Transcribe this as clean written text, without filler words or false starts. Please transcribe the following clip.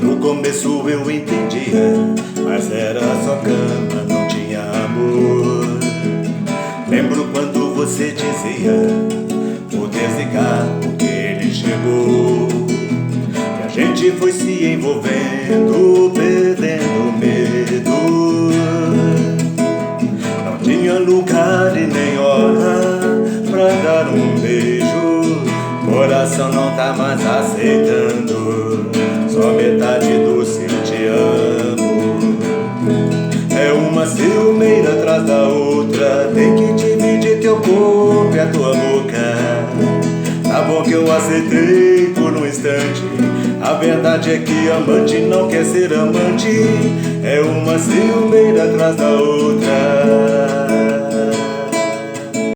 No começo eu entendia, mas era só cama, não tinha amor. Lembro quando você dizia, vou desligar porque ele chegou. E a gente foi se envolvendo, perdendo medo. Não tinha lugar e nem hora pra dar um beijo. Coração não tá mais aceitando, só metade do seu te amo. É uma ciumeira atrás da outra, tem que dividir teu corpo e a tua boca. Tá bom que eu aceitei por um instante, a verdade é que amante não quer ser amante. É uma ciumeira atrás da outra.